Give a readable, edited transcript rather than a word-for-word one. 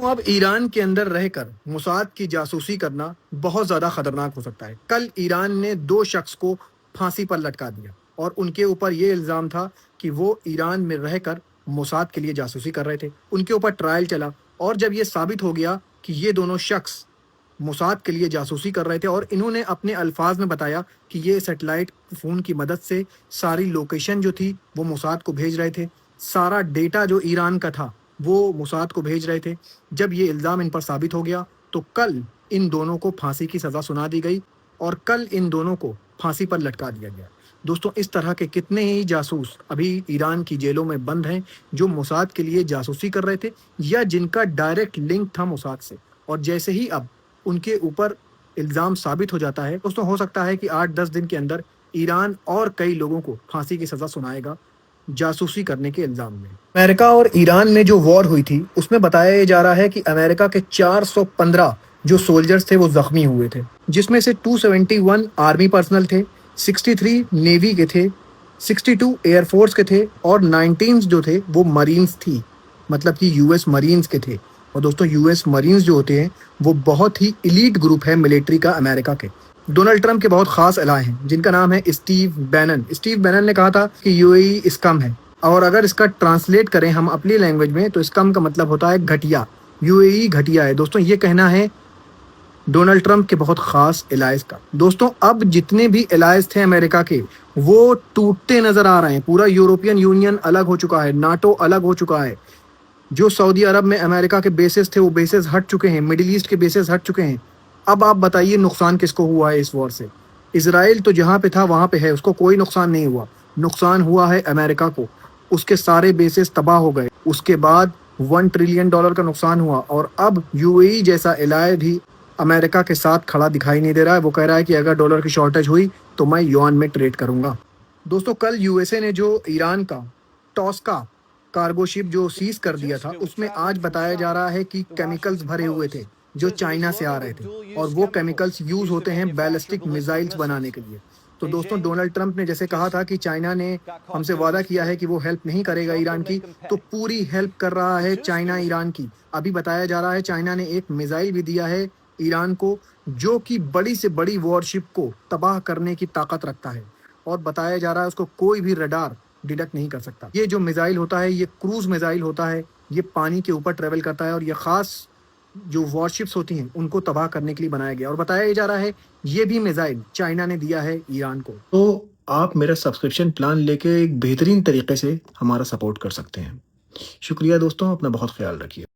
तो अब ईरान के अंदर रहकर मोसाद की जासूसी करना बहुत ज़्यादा खतरनाक हो सकता है। कल ईरान ने 2 शख्स को फांसी पर लटका दिया और उनके ऊपर ये इल्ज़ाम था कि वो ईरान में रहकर मोसाद के लिए जासूसी कर रहे थे। उनके ऊपर ट्रायल चला और जब ये साबित हो गया कि ये दोनों शख्स मोसाद के लिए जासूसी कर रहे थे और इन्होंने अपने अल्फाज में बताया कि ये सैटेलाइट फ़ोन की मदद से सारी लोकेशन जो थी वो मोसाद को भेज रहे थे। सारा डेटा जो ईरान का था वो मोसाद को भेज रहे थे। जब ये इल्ज़ाम इन पर साबित हो गया तो कल इन दोनों को फांसी की सज़ा सुना दी गई और कल इन दोनों को फांसी पर लटका दिया गया। दोस्तों, इस तरह के कितने ही जासूस अभी ईरान की जेलों में बंद हैं जो मोसाद के लिए जासूसी कर रहे थे या जिनका डायरेक्ट लिंक था मोसाद से। और जैसे ही अब उनके ऊपर इल्ज़ाम साबित हो जाता है दोस्तों, हो सकता है कि 8-10 दिन के अंदर ईरान और कई लोगों को फांसी की सज़ा सुनाएगा जासूसी करने के इल्ज़ाम में। अमेरिका और ईरान में जो वॉर हुई थी उसमें बताया ये जा रहा है कि अमेरिका के 415 जो सोल्जर्स थे वो ज़ख्मी हुए थे, जिसमें से 271 आर्मी पर्सनल थे, 63 नेवी के थे, 62 एयरफोर्स के थे और 19 जो थे वो मरीन्स थी, मतलब कि यूएस मरीन्स के थे। और दोस्तों, यूएस मरीन्स जो होते हैं वो बहुत ही इलीट ग्रुप है मिलिट्री का अमेरिका के। डोनाल्ड ट्रंप के बहुत खास एलाए हैं जिनका नाम है स्टीव बैनन। स्टीव बैनन ने कहा था कि यूएई स्कम है और अगर इसका ट्रांसलेट करें हम अपनी लैंग्वेज में तो स्कम का मतलब होता है घटिया। यूएई घटिया है दोस्तों, ये कहना है डोनाल्ड ट्रंप के बहुत खास एलाइज का। दोस्तों, अब जितने भी एलाइज थे अमेरिका के वो टूटते नजर आ रहे हैं। पूरा यूरोपियन यूनियन अलग हो चुका है, नाटो अलग हो चुका है। जो सऊदी अरब में अमेरिका के बेसेस थे वो बेसेस हट चुके हैं, मिडिल ईस्ट के बेसेस हट चुके हैं। अब आप बताइए नुकसान किसको हुआ है इस वॉर से? इसराइल तो जहाँ पे था वहाँ पे है, उसको कोई नुकसान नहीं हुआ। नुकसान हुआ है अमेरिका को, उसके सारे बेसेस तबाह हो गए। उसके बाद $1 ट्रिलियन का नुकसान हुआ और अब यूएई जैसा एलाय भी अमेरिका के साथ खड़ा दिखाई नहीं दे रहा है। वो कह रहा है कि अगर डॉलर की शॉर्टेज हुई तो मैं युआन में ट्रेड करूंगा। दोस्तों, कल यूएसए ने जो ईरान का टॉस्का कार्गो शिप जो सीज कर दिया था उसमें आज बताया जा रहा है कि केमिकल्स भरे हुए थे जो चाइना से आ रहे थे और वो केमिकल्स यूज होते हैं बैलिस्टिक मिसाइल्स बनाने के लिए। तो दोस्तों, डोनाल्ड ट्रंप ने जैसे कहा था कि चाइना ने हमसे वादा किया है कि वो हेल्प नहीं करेगा ईरान की, तो पूरी हेल्प कर रहा है चाइना ईरान की। अभी बताया जा रहा है चाइना ने एक मिसाइल भी दिया है ईरान को जो कि बड़ी से बड़ी वॉरशिप को तबाह करने की ताकत रखता है और बताया जा रहा है उसको कोई भी रडार डिटेक्ट नहीं कर सकता। ये जो मिसाइल होता है ये क्रूज मिसाइल होता है, ये पानी के ऊपर ट्रेवल करता है और ये खास जो वॉरशिप्स होती हैं उनको तबाह करने के लिए बनाया गया और बताया जा रहा है ये भी मिसाइल चाइना ने दिया है ईरान को। तो आप मेरा सब्सक्रिप्शन प्लान लेके एक बेहतरीन तरीके से हमारा सपोर्ट कर सकते हैं। शुक्रिया दोस्तों, अपना बहुत ख्याल रखिए।